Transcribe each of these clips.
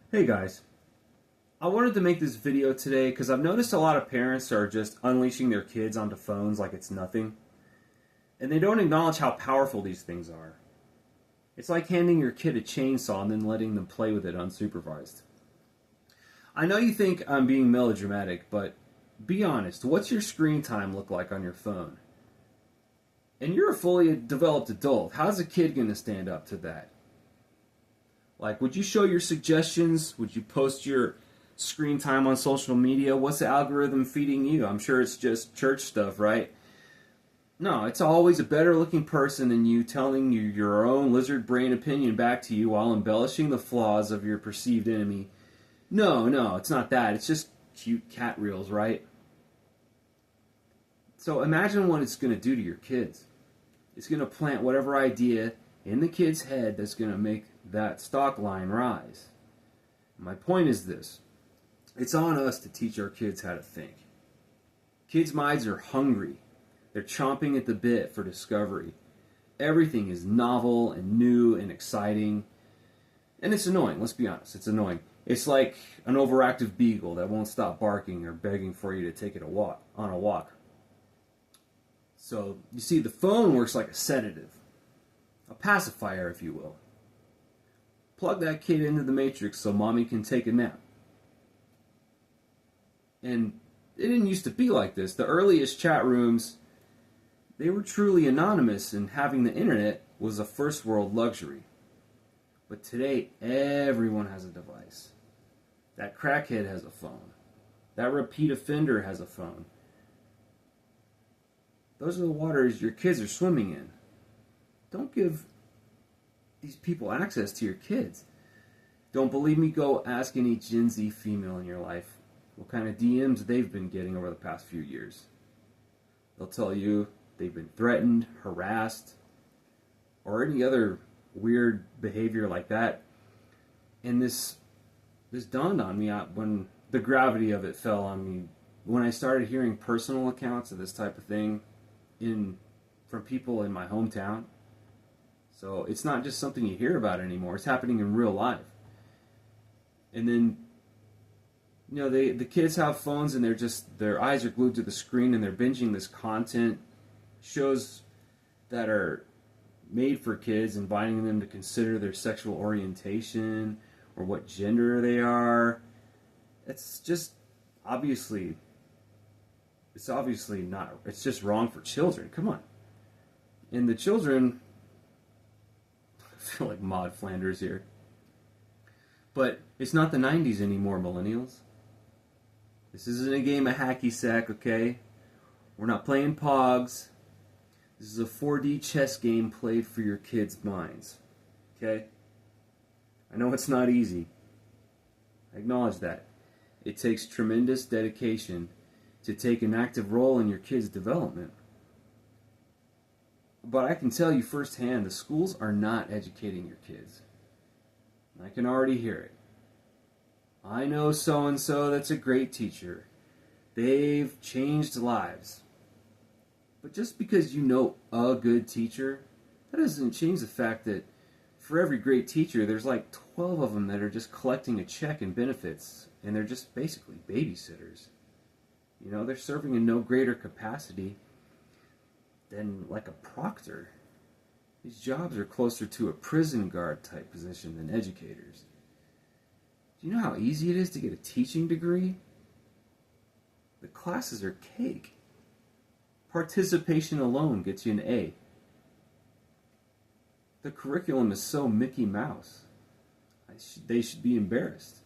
Hey guys, I wanted to make this video today because I've noticed a lot of parents are just unleashing their kids onto phones like it's nothing, and they don't acknowledge how powerful these things are. It's like handing your kid a chainsaw and then letting them play with it unsupervised. I know you think I'm being melodramatic, but be honest, what's your screen time look like on your phone? And you're a fully developed adult. How's a kid going to stand up to that? Like, would you show your suggestions? Would you post your screen time on social media? What's the algorithm feeding you? I'm sure it's just church stuff, right? No, it's always a better looking person than you telling you your own lizard brain opinion back to you while embellishing the flaws of your perceived enemy. No, it's not that. It's just cute cat reels, right? So imagine what it's going to do to your kids. It's going to plant whatever idea in the kid's head that's going to make that stock line rise. My point is this. It's on us to teach our kids how to think. Kids' minds are hungry. They're chomping at the bit for discovery. Everything is novel and new and exciting. And it's annoying, let's be honest, it's annoying. It's like an overactive beagle that won't stop barking or begging for you to take it on a walk. So, you see, the phone works like a sedative. A pacifier, if you will. Plug that kid into the matrix so mommy can take a nap. And it didn't used to be like this. The earliest chat rooms, they were truly anonymous, and having the internet was a first world luxury. But today, everyone has a device. That crackhead has a phone. That repeat offender has a phone. Those are the waters your kids are swimming in. Don't give these people access to your kids. Don't believe me? Go ask any Gen Z female in your life what kind of DMs they've been getting over the past few years. They'll tell you they've been threatened, harassed, or any other weird behavior like that. And this dawned on me when the gravity of it fell on me when I started hearing personal accounts of this type of thing from people in my hometown. So it's not just something you hear about anymore. It's happening in real life. And then, the kids have phones and their eyes are glued to the screen and they're binging this content, shows that are made for kids, inviting them to consider their sexual orientation or what gender they are. It's just obviously not. It's just wrong for children. Come on. And the children, I feel like Maud Flanders here. But it's not the 90s anymore, millennials. This isn't a game of hacky sack, okay? We're not playing Pogs. This is a 4D chess game played for your kids' minds, okay? I know it's not easy. I acknowledge that. It takes tremendous dedication to take an active role in your kids' development. But I can tell you firsthand, the schools are not educating your kids. I can already hear it. I know so-and-so that's a great teacher. They've changed lives. But just because you know a good teacher, that doesn't change the fact that for every great teacher, there's like 12 of them that are just collecting a check and benefits, and they're just basically babysitters. They're serving in no greater capacity than like a proctor. These jobs are closer to a prison guard type position than educators. Do you know how easy it is to get a teaching degree? The classes are cake. Participation alone gets you an A. The curriculum is so Mickey Mouse. They should be embarrassed.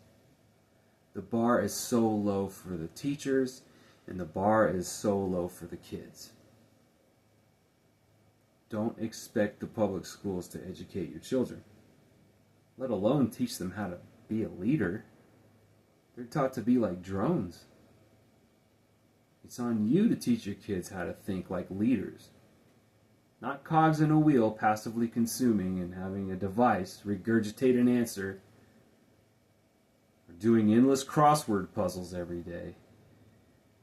The bar is so low for the teachers, and the bar is so low for the kids. Don't expect the public schools to educate your children, let alone teach them how to be a leader. They're taught to be like drones. It's on you to teach your kids how to think like leaders, not cogs in a wheel passively consuming and having a device regurgitate an answer, or doing endless crossword puzzles every day.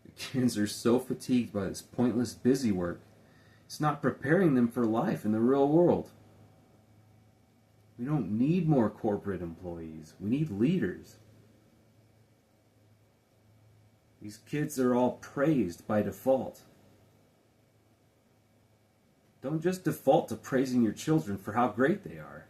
The kids are so fatigued by this pointless busy work. It's not preparing them for life in the real world. We don't need more corporate employees. We need leaders. These kids are all praised by default. Don't just default to praising your children for how great they are.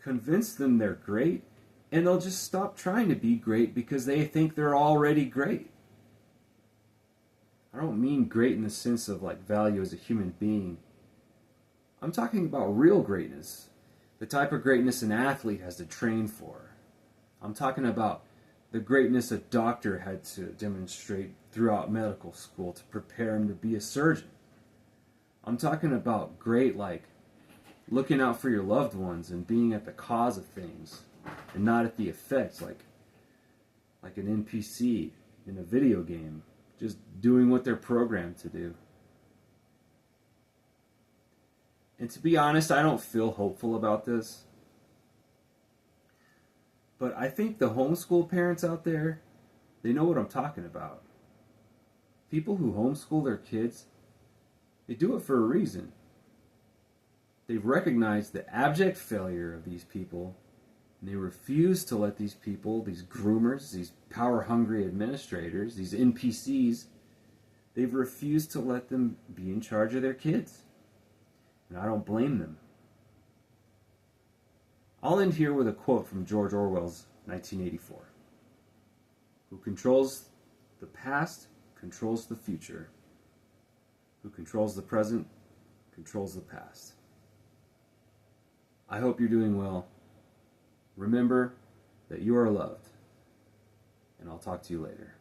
Convince them they're great, and they'll just stop trying to be great because they think they're already great. I don't mean great in the sense of like value as a human being. I'm talking about real greatness, the type of greatness an athlete has to train for. I'm talking about the greatness a doctor had to demonstrate throughout medical school to prepare him to be a surgeon. I'm talking about great like looking out for your loved ones and being at the cause of things and not at the effects, like an NPC in a video game, just doing what they're programmed to do. And to be honest, I don't feel hopeful about this. But I think the homeschool parents out there, they know what I'm talking about. People who homeschool their kids, they do it for a reason. They've recognized the abject failure of these people, and they refuse to let these people, these groomers, these power-hungry administrators, these NPCs, they've refused to let them be in charge of their kids. And I don't blame them. I'll end here with a quote from George Orwell's 1984. Who controls the past controls the future. Who controls the present controls the past. I hope you're doing well. Remember that you are loved. And I'll talk to you later.